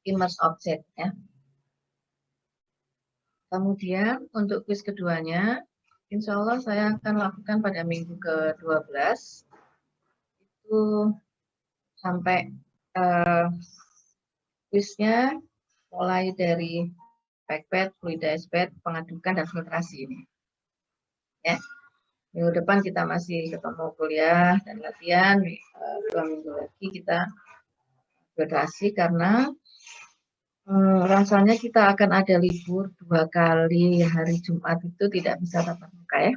immerse object ya. Kemudian untuk kuis keduanya, insya Allah saya akan lakukan pada minggu ke-12 itu sampai kuisnya mulai dari backpad, fluidized, pengadukan dan filtrasi ini. Ya, minggu depan kita masih ketemu kuliah dan latihan. 2 minggu lagi kita filtrasi karena rasanya kita akan ada libur 2 kali hari Jumat itu tidak bisa tatap muka ya.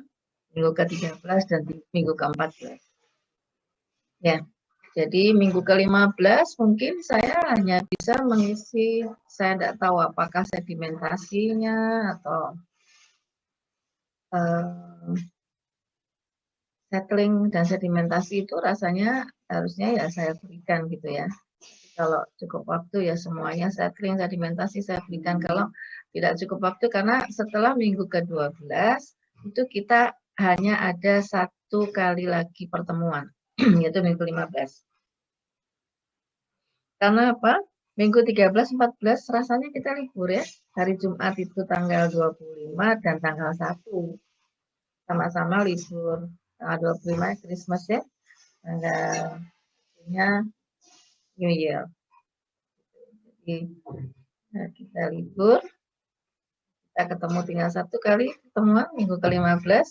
Minggu ke-13 dan minggu ke-14. Ya, jadi minggu ke-15 mungkin saya hanya bisa mengisi, saya tidak tahu apakah sedimentasinya atau settling dan sedimentasi itu rasanya harusnya ya saya berikan gitu ya. Kalau cukup waktu ya semuanya settling, sedimentasi saya berikan. Kalau tidak cukup waktu karena setelah minggu ke-12 itu kita hanya ada 1 kali lagi pertemuan, yaitu minggu 15. Karena apa? Minggu 13, 14 rasanya kita libur ya. Hari Jumat itu tanggal 25 dan tanggal 1. Sama-sama libur. Tanggal 25 Christmas ya. Tanggalnya New Year. Jadi kita libur. Kita ketemu tinggal 1 kali pertemuan minggu ke-15.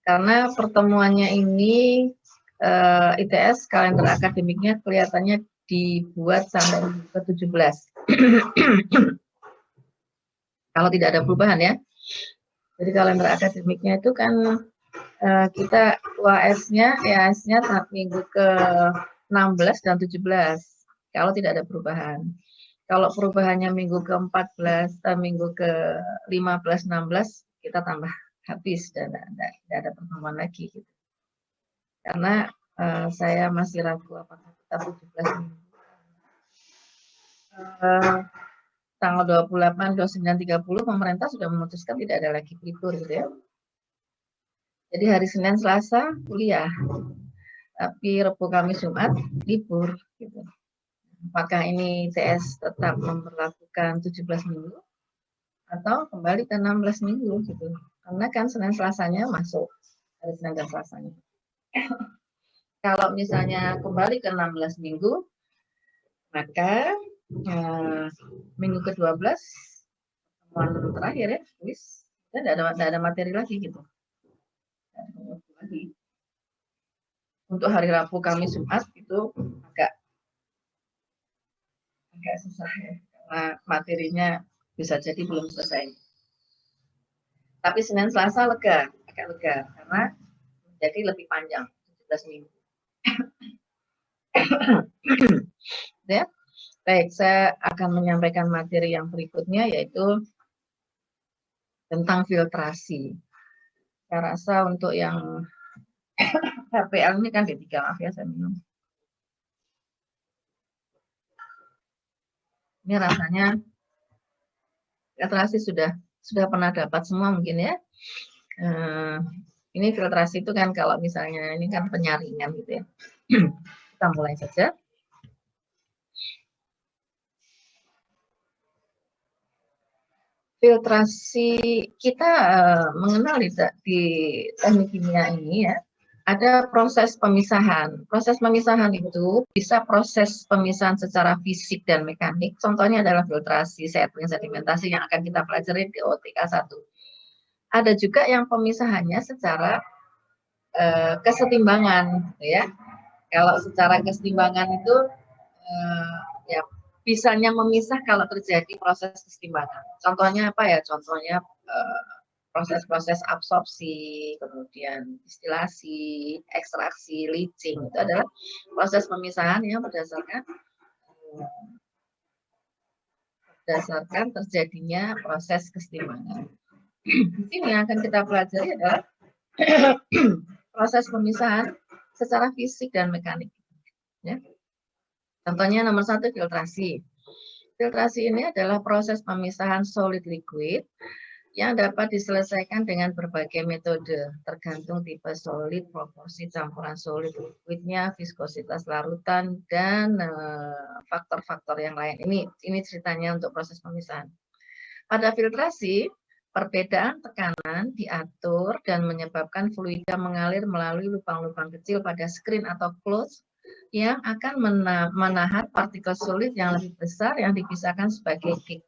Karena pertemuannya ini ITS kalender akademiknya kelihatannya dibuat sampai minggu ke-17. Kalau tidak ada perubahan ya. Jadi kalender akademiknya itu kan kita UAS-nya, EAS-nya minggu ke-16 dan 17. Kalau tidak ada perubahan. Kalau perubahannya minggu ke-14, minggu ke-15, 16, kita tambah habis dan tidak ada pertemuan lagi. Gitu. Karena saya masih ragu apakah kita 17 minggu. Tanggal 28, 29, 30 pemerintah sudah memutuskan tidak ada lagi libur gitu ya. Jadi hari Senin, Selasa kuliah, tapi Rabu, Kamis, Jumat libur. Gitu. Apakah ini TS tetap memperlakukan 17 minggu atau kembali ke 16 minggu gitu? Karena kan Senin, Selasanya masuk hari Senin dan Selasanya. Kalau misalnya kembali ke 16 minggu, maka minggu ke-12 pertemuan terakhir ya, wis, tidak ada materi lagi gitu. Untuk hari Rabu, Kamis, Jumat itu agak susah ya, karena materinya bisa jadi belum selesai. Tapi Senin, Selasa lega, agak lega, karena jadi lebih panjang, 17 minggu. Ya. Baik, saya akan menyampaikan materi yang berikutnya, yaitu tentang filtrasi. Saya rasa untuk yang HPL ini kan D3, maaf ya saya minum. Ini rasanya filtrasi sudah pernah dapat semua mungkin ya. Ini filtrasi itu kan kalau misalnya ini kan penyaringan gitu ya. Kita mulai saja. Filtrasi kita mengenal di teknik kimia ini ya, ada proses pemisahan. Proses pemisahan itu bisa proses pemisahan secara fisik dan mekanik. Contohnya adalah filtrasi, settling, sedimentasi yang akan kita pelajari di OTK 1. Ada juga yang pemisahannya secara kesetimbangan, ya. Kalau secara kesetimbangan itu ya bisanya memisah kalau terjadi proses kesetimbangan. Contohnya apa ya? Contohnya proses-proses absorpsi, kemudian distilasi, ekstraksi, leaching, itu adalah proses pemisahan yang berdasarkan terjadinya proses kesetimbangan. Di sini yang akan kita pelajari adalah proses pemisahan secara fisik dan mekanik. Ya. Contohnya nomor 1 filtrasi. Filtrasi ini adalah proses pemisahan solid liquid yang dapat diselesaikan dengan berbagai metode, tergantung tipe solid, proporsi campuran solid liquidnya, viskositas larutan, dan faktor-faktor yang lain. Ini ceritanya untuk proses pemisahan. Pada filtrasi, perbedaan tekanan diatur dan menyebabkan fluida mengalir melalui lubang-lubang kecil pada screen atau cloth yang akan menahan partikel solid yang lebih besar yang dipisahkan sebagai kick.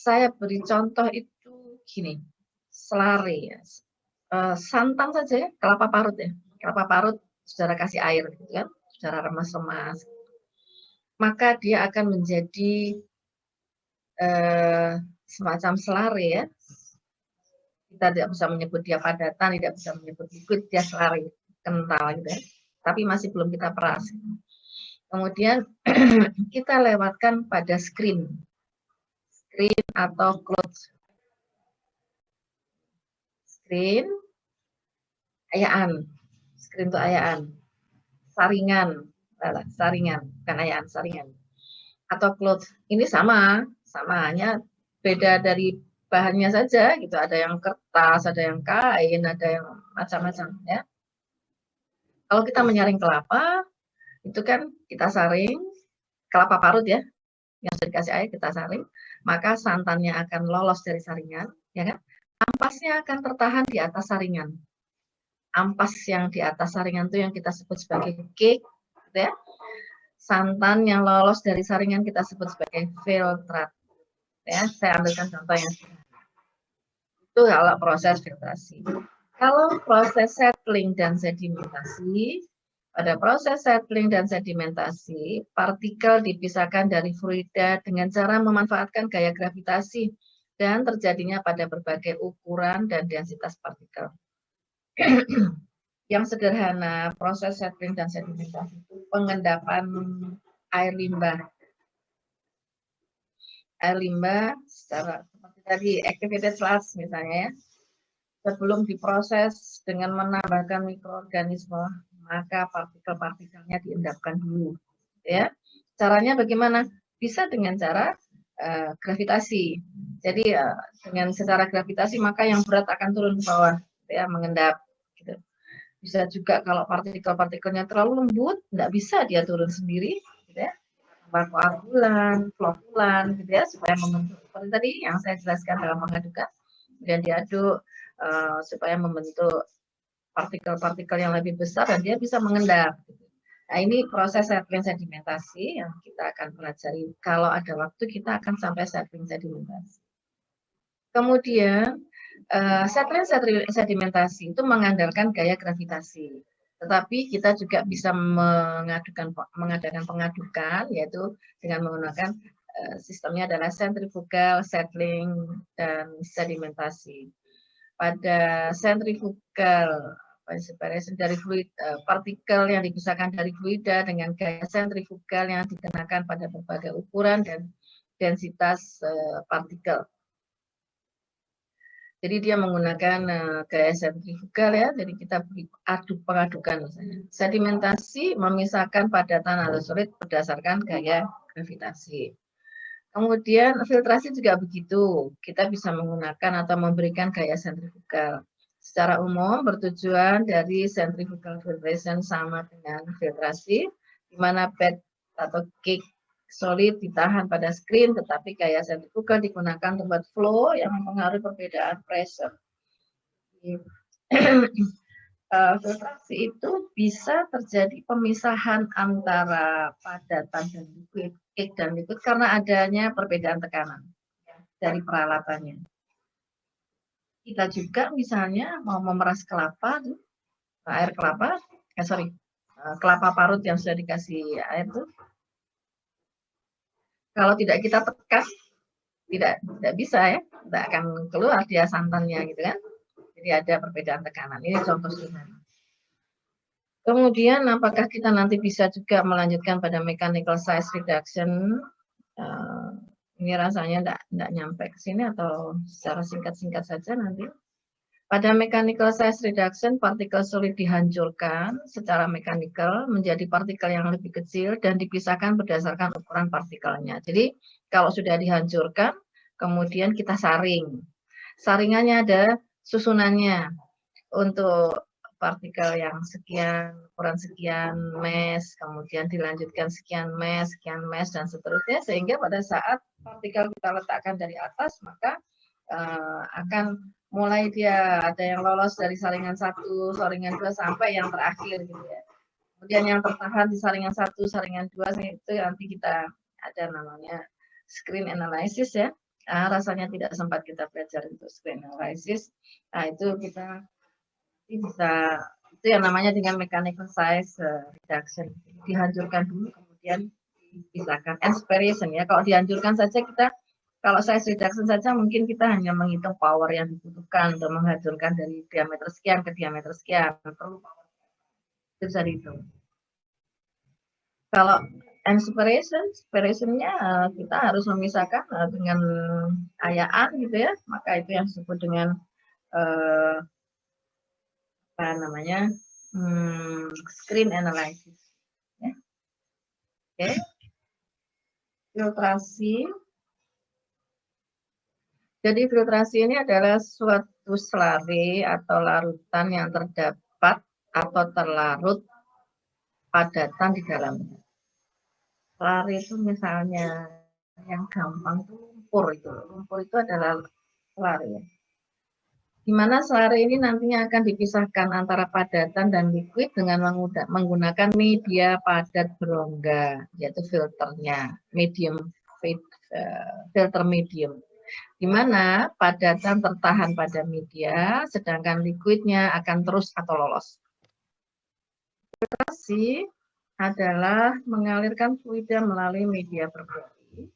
Saya beri contoh itu gini, selare ya. Santan saja ya, kelapa parut ya. Kelapa parut saudara kasih air gitu kan, saudara remas-remas. Maka dia akan menjadi semacam selare ya. Kita tidak bisa menyebut dia padatan, tidak bisa menyebut liquid, dia selare kental gitu ya. Tapi masih belum kita peras. Kemudian kita lewatkan pada screen atau cloth. Screen, ayaan. Screen itu ayaan. Saringan, bukan ayaan, saringan. Atau cloth. Ini sama hanya beda dari bahannya saja gitu. Ada yang kertas, ada yang kain, ada yang macam-macam ya. Kalau kita menyaring kelapa, itu kan kita saring kelapa parut ya, yang sudah dikasih air kita saring, maka santannya akan lolos dari saringan, ya kan? Ampasnya akan tertahan di atas saringan. Ampas yang di atas saringan itu yang kita sebut sebagai cake, gitu ya. Santan yang lolos dari saringan kita sebut sebagai filtrat. Ya, saya ambilkan contoh yang itu kalau proses filtrasi. Kalau proses settling dan sedimentasi, pada proses settling dan sedimentasi, partikel dipisahkan dari fluida dengan cara memanfaatkan gaya gravitasi dan terjadinya pada berbagai ukuran dan densitas partikel. Yang sederhana, proses settling dan sedimentasi itu pengendapan air limbah. Air limbah secara seperti tadi activated sludge misalnya ya, sebelum diproses dengan menambahkan mikroorganisme, maka partikel-partikelnya diendapkan dulu. Ya, caranya bagaimana? Bisa dengan cara gravitasi. Jadi dengan secara gravitasi maka yang berat akan turun ke bawah, ya, mengendap. Gitu. Bisa juga kalau partikel-partikelnya terlalu lembut, tidak bisa dia turun sendiri, gitu ya. Koagulan, flokulan, gitu ya, supaya membentuk seperti tadi yang saya jelaskan dalam pengadukan, kemudian diaduk supaya membentuk partikel-partikel yang lebih besar dan dia bisa mengendap. Nah, ini proses settling sedimentasi yang kita akan pelajari. Kalau ada waktu kita akan sampai settling sedimentasi. Kemudian settling sedimentasi itu mengandalkan gaya gravitasi. Tetapi kita juga bisa mengadakan pengadukan, yaitu dengan menggunakan sistemnya adalah centrifugal, settling, dan sedimentasi. Pada centrifugal separation dari fluid, partikel yang dipisahkan dari fluida dengan gaya sentrifugal yang dikenakan pada berbagai ukuran dan densitas partikel. Jadi dia menggunakan gaya sentrifugal ya, jadi kita pengadukan misalnya. Sedimentasi memisahkan padatan atau solid berdasarkan gaya gravitasi. Kemudian filtrasi juga begitu, kita bisa menggunakan atau memberikan gaya sentrifugal. Secara umum bertujuan dari centrifugal filtration sama dengan filtrasi, di mana bed atau cake solid ditahan pada screen, tetapi gaya sentrifugal digunakan untuk flow yang mempengaruhi perbedaan pressure. Filtrasi itu bisa terjadi pemisahan antara padatan dan liquid, cake dan liquid karena adanya perbedaan tekanan dari peralatannya. Kita juga misalnya mau memeras kelapa, air kelapa, kelapa parut yang sudah dikasih air itu, kalau tidak kita tekan, tidak bisa ya, tidak akan keluar dia santannya gitu kan. Jadi ada perbedaan tekanan. Ini contoh sederhana. Kemudian apakah kita nanti bisa juga melanjutkan pada mechanical size reduction? Ini rasanya tidak nyampe ke sini atau secara singkat-singkat saja nanti. Pada mechanical size reduction, partikel solid dihancurkan secara mekanikal menjadi partikel yang lebih kecil dan dipisahkan berdasarkan ukuran partikelnya. Jadi kalau sudah dihancurkan, kemudian kita saring. Saringannya ada susunannya. Untuk partikel yang sekian, ukuran sekian mes, kemudian dilanjutkan sekian mes, dan seterusnya, sehingga pada saat partikel kita letakkan dari atas, maka akan mulai dia ada yang lolos dari saringan 1, saringan 2 sampai yang terakhir gitu ya. Kemudian yang tertahan di saringan 1, saringan 2 itu nanti kita ada namanya screen analysis ya. Rasanya tidak sempat kita belajar untuk screen analysis. Nah, itu kita bisa, itu yang namanya dengan mechanical size reduction. Dihancurkan dulu kemudian dipisahkan. Aspiration ya. Kalau dihancurkan saja kita, kalau size reduction saja mungkin kita hanya menghitung power yang dibutuhkan untuk menghancurkan dari diameter sekian ke diameter sekian. Perlu power. Itu bisa dihitung. Kalau aspiration-nya kita harus memisahkan dengan ayaan gitu ya. Maka itu yang disebut dengan apa namanya, screen analysis ya. Oke. Filtrasi. Jadi filtrasi ini adalah suatu slurry atau larutan yang terdapat atau terlarut padatan di dalamnya. Slurry itu misalnya yang gampang itu lumpur itu. Lumpur itu adalah slurry ya. Di mana slurry ini nantinya akan dipisahkan antara padatan dan liquid dengan menggunakan media padat berongga, yaitu filternya, filter medium. Di mana padatan tertahan pada media, sedangkan liquidnya akan terus atau lolos. Filtrasi adalah mengalirkan fluida melalui media berbagi.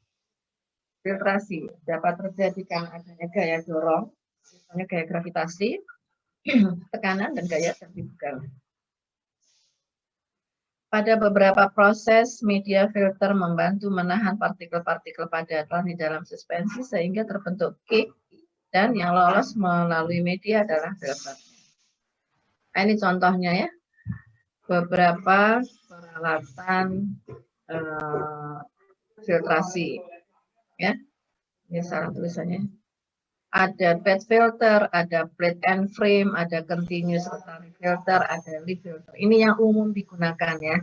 Filtrasi dapat terjadi karena adanya gaya dorong, misalnya gaya gravitasi, tekanan, dan gaya sentrifugal. Pada beberapa proses, media filter membantu menahan partikel-partikel padatan di dalam suspensi sehingga terbentuk cake, dan yang lolos melalui media adalah filter. Nah, ini contohnya ya, beberapa peralatan filtrasi. Ya, ini salah tulisannya. Ada bed filter, ada plate and frame, ada continuous rotary filter, ada leaf filter. Ini yang umum digunakan ya.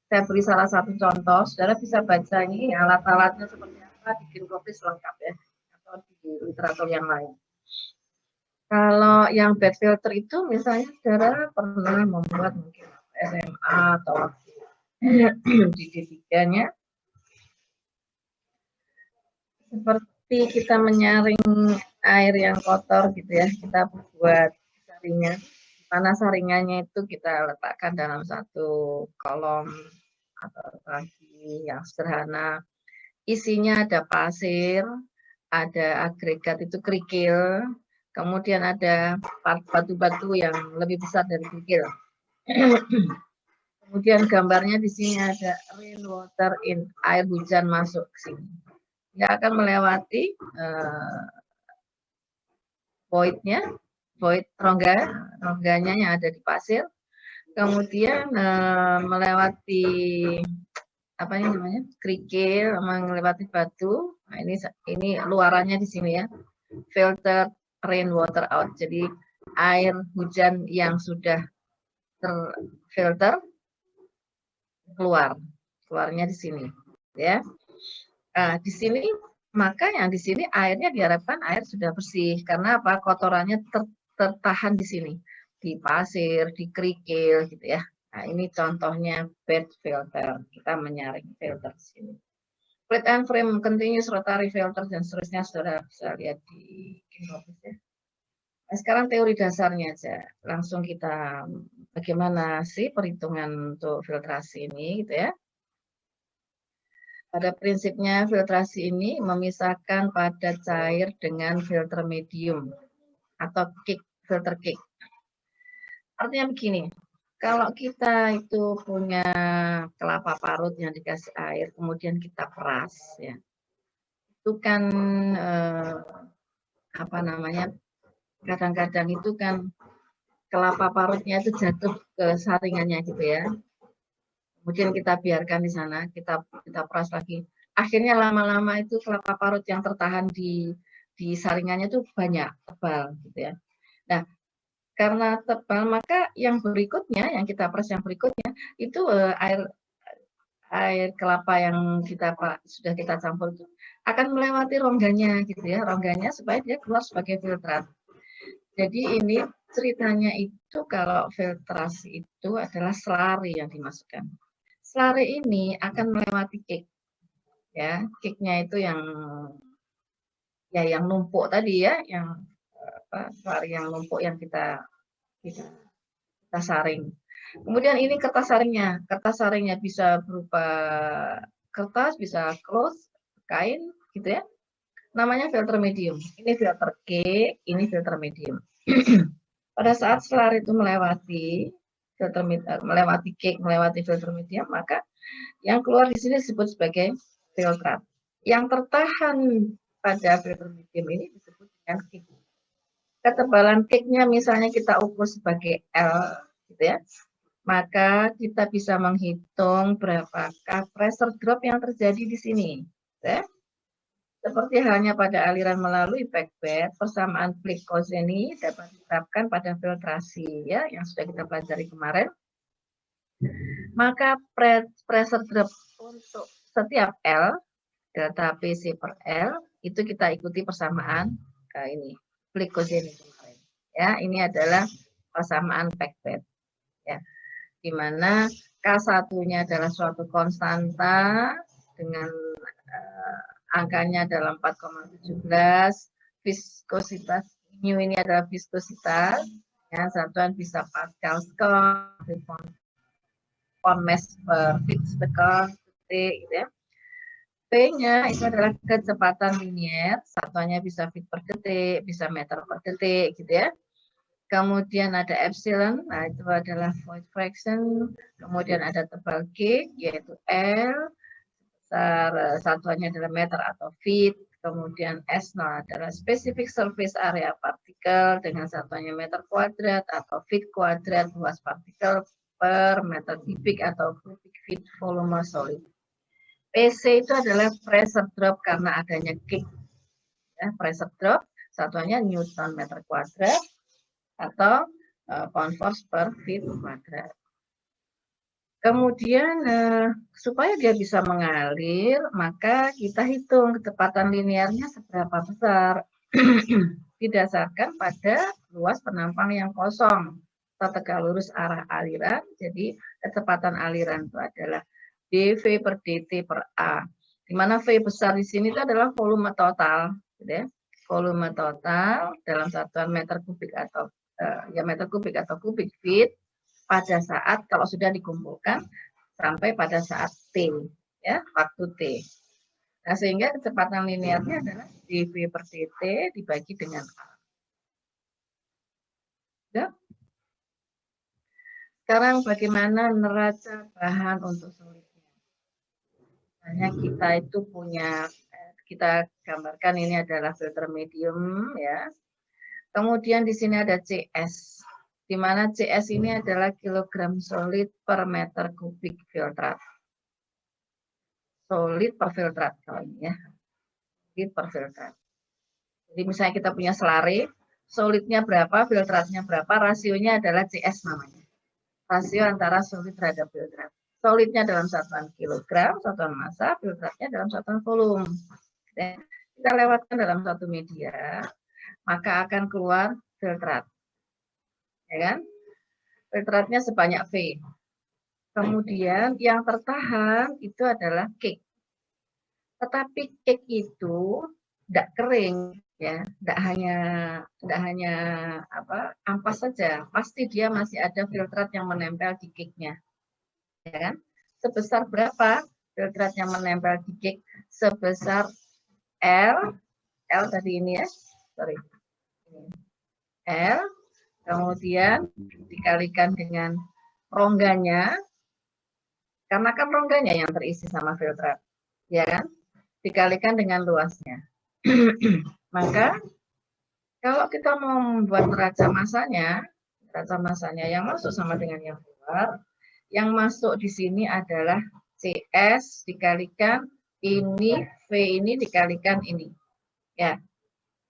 Saya beri salah satu contoh, saudara bisa baca ini alat-alatnya seperti apa, bikin kopi lengkap ya, atau di literatur yang lain. Kalau yang bed filter itu misalnya saudara pernah membuat mungkin SMA atau di D3-nya, seperti kita menyaring air yang kotor gitu ya, kita buat saringan, mana saringannya itu kita letakkan dalam satu kolom atau lagi yang sederhana, isinya ada pasir, ada agregat itu kerikil, kemudian ada batu-batu yang lebih besar dari kerikil. Kemudian gambarnya di sini ada rainwater in, air hujan masuk ke sini. Dia akan melewati void rongganya yang ada di pasir, kemudian melewati apa ini namanya, kerikil, melewati batu. Nah, ini luarannya di sini ya, filter rainwater out. Jadi air hujan yang sudah terfilter keluarnya di sini ya. Di sini, maka yang di sini airnya diharapkan air sudah bersih, karena apa, kotorannya tertahan di sini, di pasir, di kerikil gitu ya. Nah, ini contohnya bed filter, kita menyaring filter di sini. Plate and frame, continuous rotary filter, dan seterusnya saudara bisa lihat di Kinopis ya. Nah, sekarang teori dasarnya aja, langsung kita bagaimana sih perhitungan untuk filtrasi ini gitu ya. Pada prinsipnya filtrasi ini memisahkan padat cair dengan filter medium atau filter cake. Artinya begini, kalau kita itu punya kelapa parut yang dikasih air, kemudian kita peras ya, itu kan apa namanya, kadang-kadang itu kan kelapa parutnya itu jatuh ke saringannya gitu ya. Kemudian kita biarkan di sana, kita peras lagi. akhirnya lama-lama itu kelapa parut yang tertahan di saringannya itu banyak, tebal gitu ya. Nah, karena tebal maka yang berikutnya, yang kita press yang berikutnya itu air kelapa yang sudah kita campur itu akan melewati rongganya gitu ya, rongganya supaya dia keluar sebagai filtrat. Jadi ini ceritanya itu kalau filtrasi itu adalah slurry yang dimasukkan. Slurry ini akan melewati cake. Ya, cake-nya itu yang numpuk tadi ya, yang slurry yang numpuk yang kita saring. Kemudian ini kertas saringnya. Kertas saringnya bisa berupa kertas, bisa cloth, kain gitu ya. Namanya filter medium. Ini filter cake, ini filter medium. Pada saat slurry itu melewati cake, melewati filter medium, maka yang keluar di sini disebut sebagai filtrat. Yang tertahan pada filter medium ini disebut dengan cake. Ketebalan cake-nya misalnya kita ukur sebagai L, gitu ya, maka kita bisa menghitung berapakah pressure drop yang terjadi di sini. Ya. Seperti halnya pada aliran melalui backbed, persamaan Flick-Kozeny dapat diterapkan pada filtrasi ya, yang sudah kita pelajari kemarin. Maka pressure drop untuk setiap L, delta PC per L, itu kita ikuti persamaan ini, Flick-Kozeny kemarin. Ya, ini adalah persamaan backbed. Ya, di mana K1-nya adalah suatu konstanta dengan angkanya adalah 4,17, viskositas mu ini adalah viskositas, ya, satuan bisa Pascal square, pound mass per feet second, gitu ya. P-nya itu adalah kecepatan linier, satuannya bisa feet per detik, bisa meter per detik, gitu ya. Kemudian ada epsilon, nah itu adalah void fraction. Kemudian ada tebal G, yaitu L, satuannya adalah meter atau feet. Kemudian S0 adalah specific surface area partikel dengan satuannya meter kuadrat atau feet kuadrat luas partikel per meter kubik atau cubic feet volume solid. PC itu adalah pressure drop karena adanya kick. Ya, pressure drop, satuannya Newton meter kuadrat atau pound force per feet kuadrat. Kemudian supaya dia bisa mengalir, maka kita hitung kecepatan linearnya seberapa besar. Didasarkan pada luas penampang yang kosong atau tegak lurus arah aliran. Jadi kecepatan aliran itu adalah dV per dt per A. Di mana V besar di sini itu adalah volume total, gitu ya. Volume total dalam satuan meter kubik atau meter kubik atau kubik feet pada saat kalau sudah dikumpulkan sampai pada saat T, ya, waktu T. Nah, sehingga kecepatan linearnya adalah dV per dt dibagi dengan A. Ya. Sekarang bagaimana neraca bahan untuk solidnya? Misalnya kita itu punya, kita gambarkan ini adalah filter medium, ya. Kemudian di sini ada CS, di mana CS ini adalah kilogram solid per meter kubik filtrat. Solid per filtrat kalau ini ya. Solid per filtrat. Jadi misalnya kita punya slurry, solidnya berapa, filtratnya berapa, rasionya adalah CS namanya. Rasio antara solid terhadap filtrat. Solidnya dalam satuan kilogram, satuan massa, filtratnya dalam satuan volume. Dan kita lewatkan dalam satu media, maka akan keluar filtrat. Ya kan? Filtratnya sebanyak V. Kemudian yang tertahan itu adalah cake. Tetapi cake itu tidak kering, ya, tidak hanya ampas saja, pasti dia masih ada filtrat yang menempel di cake-nya, ya kan? Sebesar berapa filtrat yang menempel di cake? Sebesar L tadi ini ya, sorry, L, kemudian dikalikan dengan rongganya, karena kan rongganya yang terisi sama filtrat, ya kan? Dikalikan dengan luasnya. Maka kalau kita mau membuat neraca masanya yang masuk sama dengan yang keluar, yang masuk di sini adalah CS dikalikan Ini V ini dikalikan ini. Ya.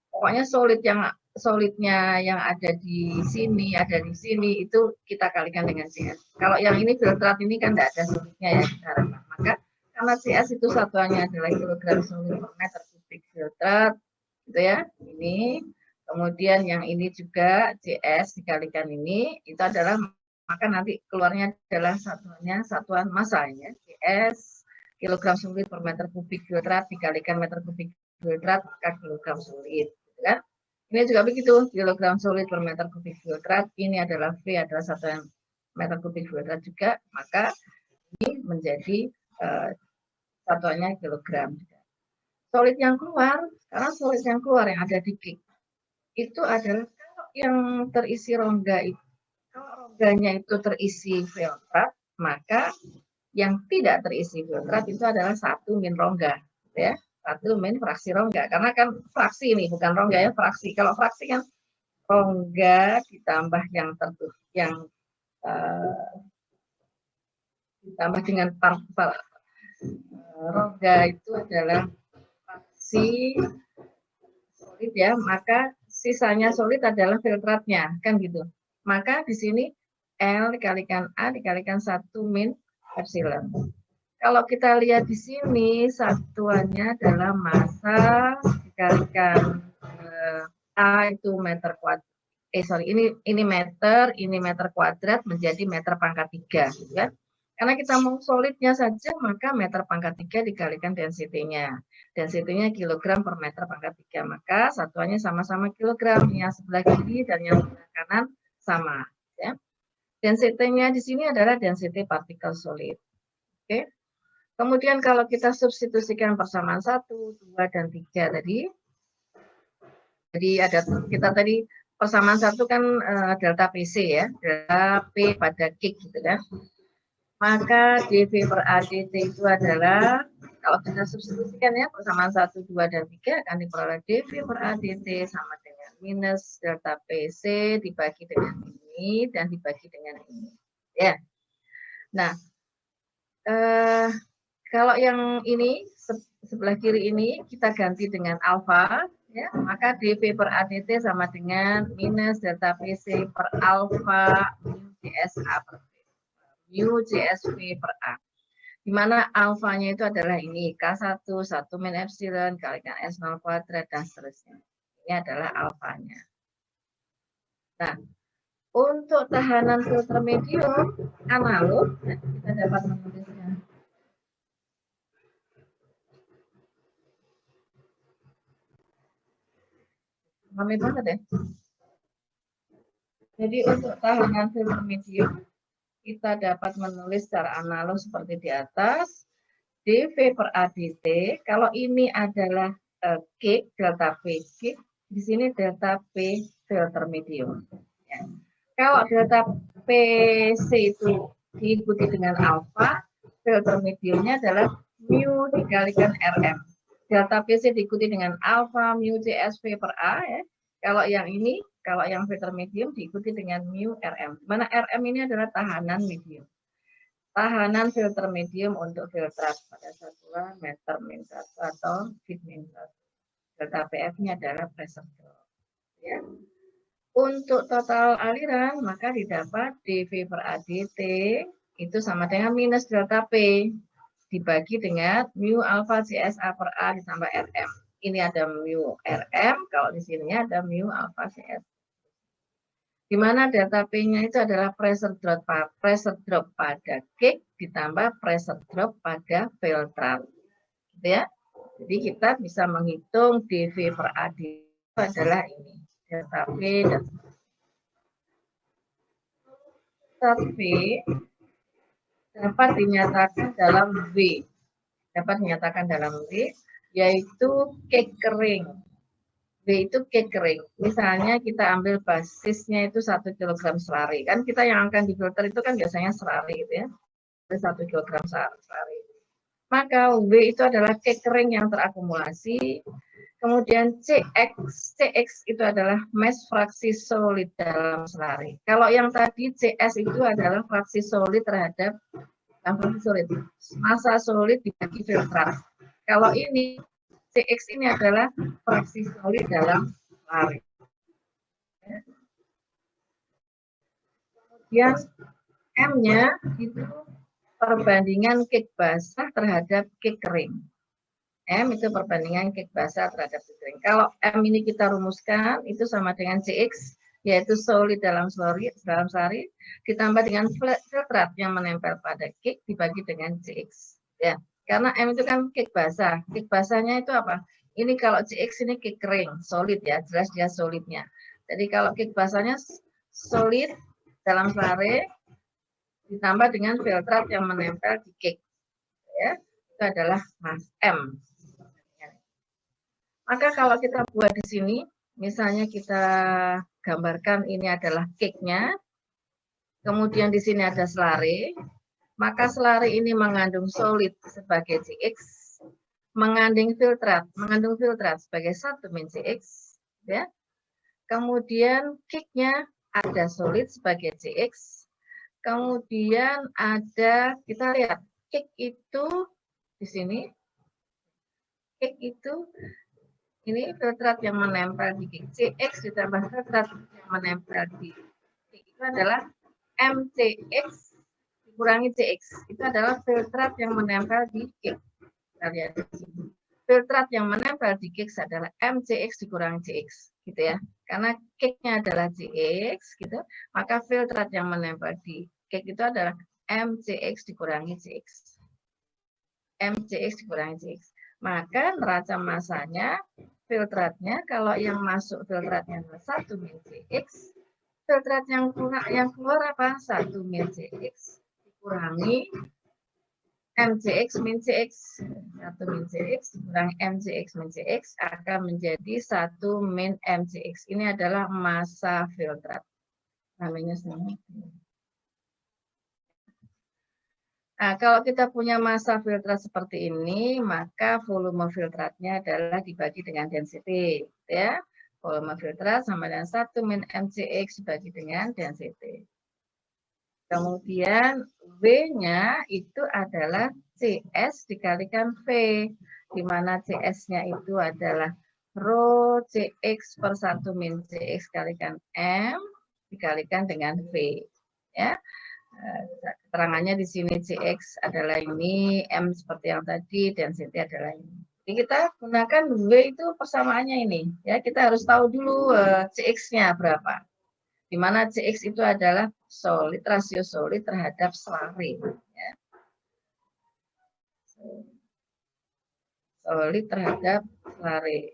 Pokoknya solidnya yang ada di sini itu kita kalikan dengan CS. Kalau yang ini filtrat ini kan tidak ada solidnya ya sekarang. Maka karena CS itu satuannya adalah kilogram solid per meter kubik filtrat, gitu ya. Ini kemudian yang ini juga CS dikalikan ini itu adalah, maka nanti keluarnya adalah satuan massa ya. CS kilogram solid per meter kubik filtrat dikalikan meter kubik filtrat per kilogram solid. Kan? Ini juga begitu, kilogram solid per meter kubik filtrat, ini adalah V adalah satuan meter kubik filtrat juga, maka ini menjadi satuannya kilogram. Solid yang keluar, karena solid yang keluar yang ada di kick, itu adalah kalau yang terisi rongga itu, kalau rongganya itu terisi filtrat, maka yang tidak terisi filtrat itu adalah 1 min rongga, ya. 1 min fraksi rongga, karena kan fraksi ini bukan rongga ya, fraksi. Kalau fraksi kan rongga ditambah yang tertutup, yang ditambah dengan rongga itu adalah fraksi solid ya, maka sisanya solid adalah filtratnya, kan gitu. Maka di sini L dikalikan A dikalikan 1 min epsilon. Kalau kita lihat di sini satuannya adalah massa dikalikan A itu meter kuadrat. Ini meter kuadrat menjadi meter pangkat 3, gitu kan? Karena kita mau solidnya saja, maka meter pangkat 3 dikalikan density-nya. Density-nya kilogram per meter pangkat 3, maka satuannya sama-sama kilogram. Yang sebelah kiri dan yang sebelah kanan sama, ya. Density-nya di sini adalah density partikel solid. Oke. Kemudian kalau kita substitusikan persamaan 1, 2, dan 3 tadi, jadi ada kita tadi persamaan 1 kan delta PC ya, delta P pada kick gitu kan. Maka dV per ADT itu adalah, kalau kita substitusikan ya, persamaan 1, 2, dan 3 akan diperoleh dV per ADT sama dengan minus delta PC dibagi dengan ini dan dibagi dengan ini. Ya. Nah, kalau yang ini sebelah kiri ini kita ganti dengan alfa, ya, maka dV per ADT sama dengan minus delta PC per alfa CSA per mu CSV per A. Di mana alfanya itu adalah ini K1, 1 min epsilon kalikan S0 kuadrat dan seterusnya. Ini adalah alfanya. Nah, untuk tahanan filter medium analog, kita dapat menulisnya. Rame banget ya. Jadi untuk tahanan filter medium, kita dapat menulis secara analog seperti di atas. dV per ADT, kalau ini adalah K, delta P, K, di sini delta P filter medium. Ya. Kalau delta PC itu diikuti dengan alfa, filter mediumnya adalah mu dikalikan RM. Delta PC diikuti dengan alfa mu CSV per A. Ya. Kalau yang ini, kalau yang filter medium diikuti dengan mu RM. Mana RM ini adalah tahanan medium. Tahanan filter medium untuk filtrat pada satuan meter min 1 atau feet min 1. Delta PF-nya adalah pressure drop. Ya. Untuk total aliran, maka didapat dV per ADT itu sama dengan minus delta P dibagi dengan mu alfa CSA per A ditambah RM. Ini ada mu RM, kalau di sini ada mu alfa CSA. Di mana delta P-nya itu adalah pressure drop pada kick ditambah pressure drop pada filtrat. Gitu ya. Jadi kita bisa menghitung dV per AD itu adalah ini. Delta P dan delta P dapat dinyatakan dalam V. Dapat dinyatakan dalam V, yaitu kick kering. B itu cake kering. Misalnya kita ambil basisnya itu 1 kg selari. Kan kita yang akan difilter itu kan biasanya selari gitu ya. 1 kg selari. Maka W itu adalah cake kering yang terakumulasi. Kemudian CX itu adalah mass fraksi solid dalam selari. Kalau yang tadi CS itu adalah fraksi solid terhadap fraksi solid. Massa solid dibagi filtrat. Kalau ini CX ini adalah fraksi solid dalam lari. Kemudian M-nya itu perbandingan cake basah terhadap cake kering. M itu perbandingan cake basah terhadap cake kering. Kalau M ini kita rumuskan itu sama dengan CX, yaitu solid dalam slurry ditambah dengan filtrat yang menempel pada cake dibagi dengan CX. Ya, karena M itu kan cake basah. Cake basahnya itu apa? Ini kalau CX ini cake kering, solid ya, jelas dia solidnya. Jadi kalau cake basahnya solid dalam slurry ditambah dengan filtrat yang menempel di cake. Ya, itu adalah Mas M. Maka kalau kita buat di sini, misalnya kita gambarkan ini adalah cake-nya, kemudian di sini ada selare, maka selare ini mengandung solid sebagai CX, mengandung filtrat sebagai 1- CX, ya. Kemudian cake-nya ada solid sebagai CX, kemudian ada, kita lihat cake itu di sini, cake itu ini filtrat yang menempel di CX ditambah filtrat yang menempel di cake itu adalah MCX dikurangi CX. Itu adalah filtrat yang menempel di cake. Kita lihat di sini. Filtrat yang menempel di cake adalah MCX dikurangi CX, gitu ya. Karena cake-nya adalah CX, gitu. Maka filtrat yang menempel di cake itu adalah MCX dikurangi CX. MCX dikurangi CX. Maka neraca massanya, filtratnya, kalau yang masuk filtratnya adalah 1- CX, filtrat yang keluar apa? 1- CX dikurangi MCX min CX. 1- CX dikurangi MCX min CX akan menjadi 1- MCX. Ini adalah massa filtrat. Namanya sama. Nah, kalau kita punya massa filtrat seperti ini, maka volume filtratnya adalah dibagi dengan density, ya. Volume filtrat sama dengan 1- MCX dibagi dengan density. Kemudian V-nya itu adalah CS dikalikan V, di mana CS-nya itu adalah rho CX per 1- CX kalikan M dikalikan dengan V, ya. Keterangannya di sini CX adalah ini, M seperti yang tadi, density adalah ini. Jadi kita gunakan W itu persamaannya ini. Ya, kita harus tahu dulu CX-nya berapa. Di mana CX itu adalah solid, rasio solid terhadap slurry. Ya. Solid terhadap slurry.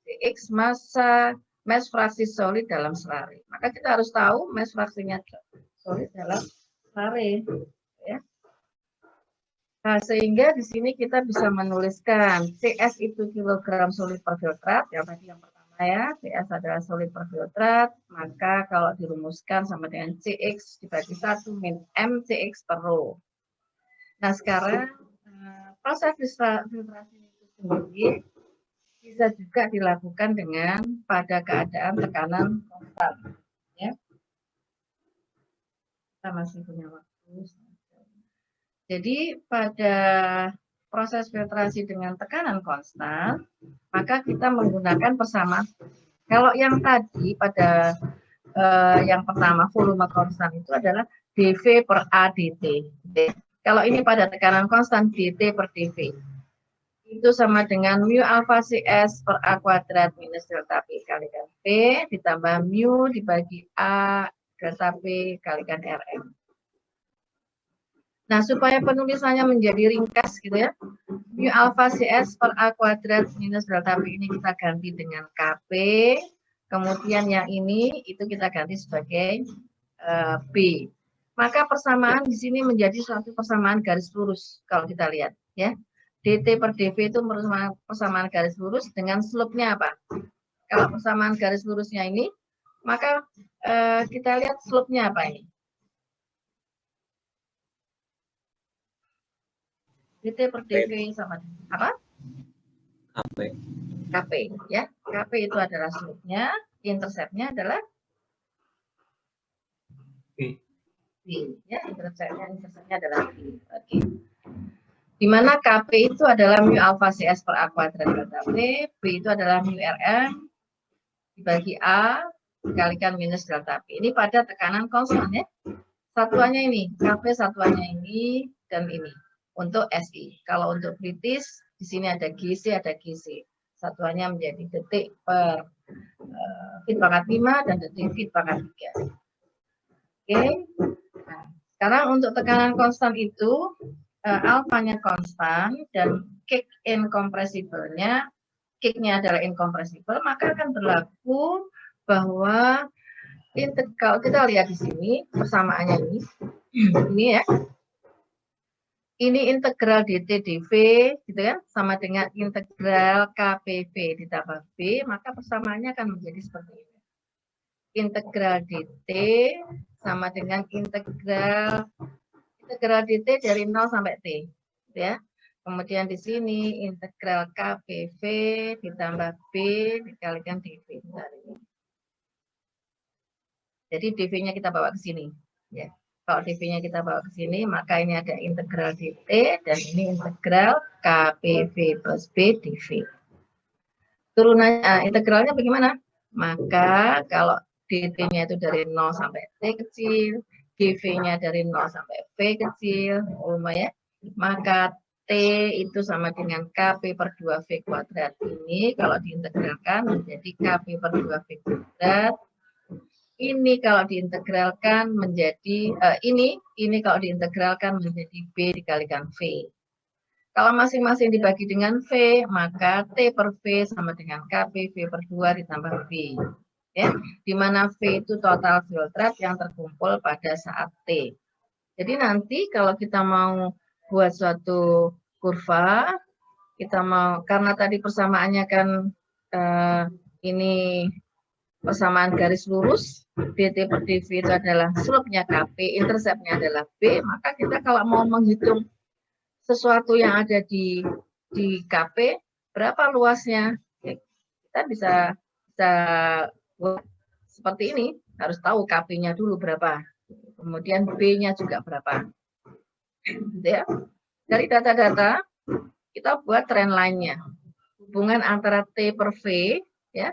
CX massa mass fraksi solid dalam slurry. Maka kita harus tahu mass fraksinya solid dalam slurry. Ya. Nah, sehingga di sini kita bisa menuliskan CS itu kilogram solid per filtrat, yang tadi yang pertama ya, CS adalah solid per filtrat, maka kalau dirumuskan sama dengan CX dibagi 1- MCX per rho. Nah, sekarang proses filtrasi itu sendiri bisa juga dilakukan dengan pada keadaan tekanan konstan. Ya. Kita masih punya waktu. Jadi pada proses filtrasi dengan tekanan konstan, maka kita menggunakan persamaan. Kalau yang tadi pada yang pertama volume konstan itu adalah dV per A dt. Kalau ini pada tekanan konstan dt per dV. Itu sama dengan mu alfa CS per A kuadrat minus delta P kalikan P ditambah mu dibagi A delta P kalikan Rm. Nah, supaya penulisannya menjadi ringkas gitu ya, mu alfa CS per A kuadrat minus delta P ini kita ganti dengan KP, kemudian yang ini itu kita ganti sebagai B. Maka persamaan di sini menjadi suatu persamaan garis lurus kalau kita lihat ya. DT per dV itu persamaan garis lurus dengan slope-nya apa? Kalau persamaan garis lurusnya ini, maka kita lihat slope-nya apa ini? DT per dV sama apa? KP. KP ya. KP itu adalah slope-nya, intercept-nya adalah B. B ya, intercept-nya adalah B. Oke. di mana Kp itu adalah mu alfa Cs per A kuadrat delta P, B itu adalah mu Rm dibagi A dikalikan minus delta P. Ini pada tekanan konstan ya. Satuannya ini, Kp satuannya ini dan ini untuk SI. Kalau untuk British, di sini ada GC, ada GC. Satuannya menjadi detik per feet pangkat 5 dan detik feet pangkat 3. Oke. Nah, sekarang untuk tekanan konstan itu, alfanya konstan dan kick incompressible-nya, kick-nya adalah incompressible, maka akan berlaku bahwa kalau kita lihat di sini persamaannya ini ya, ini integral dt dv gitu kan, sama dengan integral kpv ditambah b, maka persamaannya akan menjadi seperti ini. Integral dt sama dengan integral dt dari 0 sampai t, gitu ya. Kemudian di sini integral kpv ditambah b dikalikan dv. Jadi dv-nya kita bawa ke sini, ya. Kalau dv-nya kita bawa ke sini, maka ini ada integral dt dan ini integral kpv plus b dv. Turunannya integralnya bagaimana? Maka kalau dt-nya itu dari 0 sampai t kecil, dv-nya dari 0 sampai v kecil, ya. Maka t itu sama dengan kp per 2v kuadrat. Ini kalau diintegralkan menjadi kp per 2v kuadrat. Ini kalau diintegralkan menjadi ini kalau diintegralkan menjadi b dikalikan v. Kalau masing-masing dibagi dengan v, maka t per v sama dengan kp v per 2 ditambah v. Ya, di mana v itu total filtrat yang terkumpul pada saat t. Jadi nanti kalau kita mau buat suatu kurva, kita mau, karena tadi persamaannya kan ini persamaan garis lurus, dt per dv itu adalah slope-nya kp, intercept-nya adalah b, maka kita kalau mau menghitung sesuatu yang ada di kp, berapa luasnya, kita bisa seperti ini, harus tahu kp-nya dulu berapa, kemudian b-nya juga berapa. Gitu ya. Dari data-data, kita buat trend line-nya. Hubungan antara T per V, ya,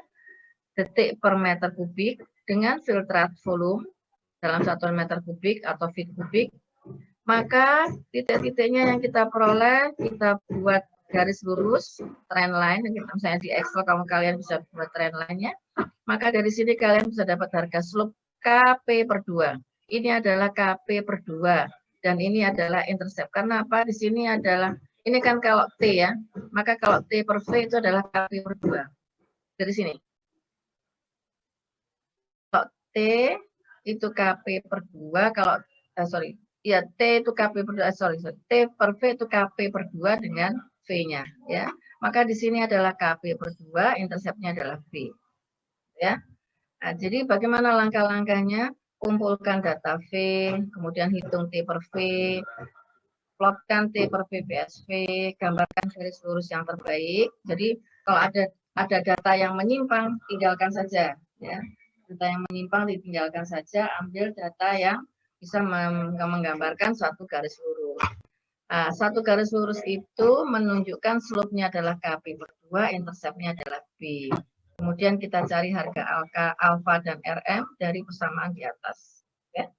detik per meter kubik dengan filtrat volume dalam satuan meter kubik atau feet kubik, maka titik-titiknya yang kita peroleh, kita buat garis lurus, trend line, misalnya di Excel kalian bisa buat trend line-nya, maka dari sini kalian bisa dapat harga slope KP per 2. Ini adalah KP per 2, dan ini adalah intercept. Karena apa? Di sini adalah, ini kan kalau T ya, maka kalau T per V itu adalah KP per 2. Dari sini. T itu KP per 2, kalau ya T itu KP per 2, T per V itu KP per 2 dengan V-nya, ya. Maka di sini adalah KP per 2, interceptnya adalah V. Ya. Nah, jadi bagaimana langkah-langkahnya? Kumpulkan data V, kemudian hitung T per V, plotkan T per V PSV, gambarkan garis lurus yang terbaik. Jadi kalau ada data yang menyimpang, tinggalkan saja, ya. Data yang menyimpang ditinggalkan saja, ambil data yang bisa menggambarkan suatu garis lurus. Nah, satu garis lurus itu menunjukkan slope-nya adalah KP per 2, intercept-nya adalah B. Kemudian kita cari harga alfa dan RM dari persamaan di atas. Ya.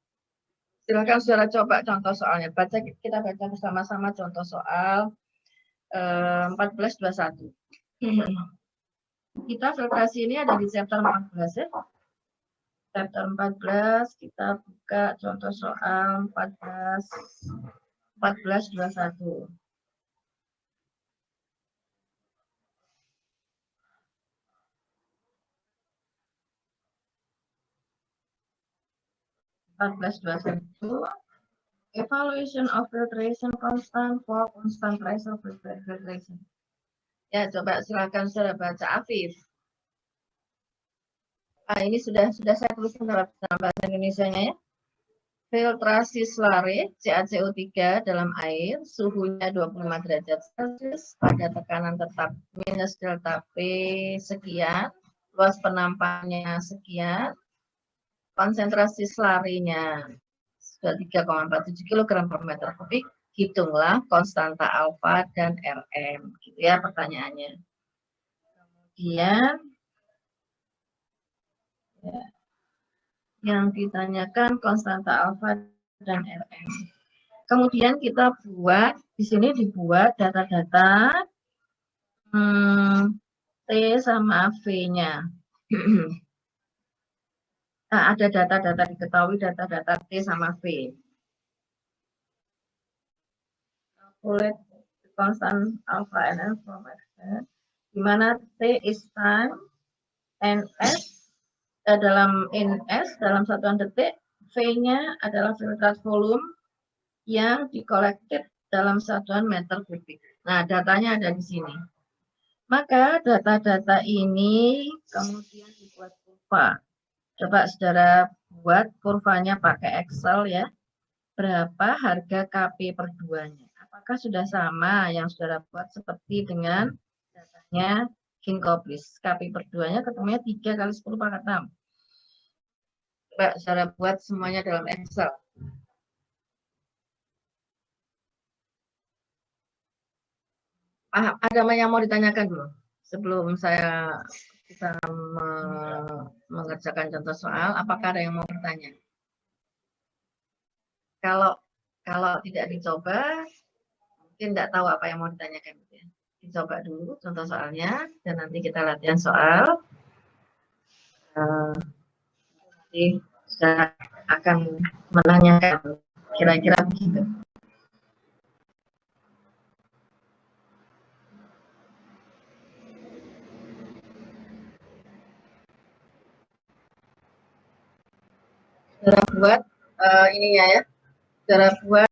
Silakan saudara coba contoh soalnya. Kita baca bersama-sama contoh soal 1421. Kita filtrasi ini ada di chapter 14 ya. Chapter 14 kita buka contoh soal 1421. Evaluation of filtration constant for constant pressure filtration. Ya, coba silakan saudara baca Afif. Ini sudah saya tuliskan dalam bahasa Indonesianya ya. Filtrasi slurry CaCO3 dalam air, suhunya 25 derajat Celcius pada tekanan tetap minus delta P sekian, luas penampannya sekian, konsentrasi slurry-nya sudah 3,47 kg per meter kubik, hitunglah konstanta alfa dan Rm, gitu ya pertanyaannya. Kemudian ya, yang ditanyakan konstanta alfa dan Rm. Kemudian kita buat, di sini dibuat data-data T sama V-nya. Nah, ada data-data diketahui, data-data T sama V. Calculate constant alpha and N from X, di mana T is time, and S dalam dalam satuan detik, V-nya adalah filtrate volume yang dikolektif dalam satuan meter kubik. Nah, datanya ada di sini. Maka data-data ini kemudian dibuat kurva. Coba saudara buat kurvanya pakai Excel ya. Berapa harga KP per 2-nya? Apakah sudah sama yang saudara buat seperti dengan datanya Ginkgoplis? KP per 2-nya ketemunya 3 kali 10 pangkat 6. Coba saudara buat semuanya dalam Excel. Ada yang mau ditanyakan dulu sebelum saya kita mengerjakan contoh soal? Apakah ada yang mau bertanya? Kalau tidak dicoba, mungkin tidak tahu apa yang mau ditanyakan. Dicoba dulu contoh soalnya, dan nanti kita latihan soal. Nanti saya akan menanyakan kira-kira begitu. Saudara buat ininya ya, saudara buat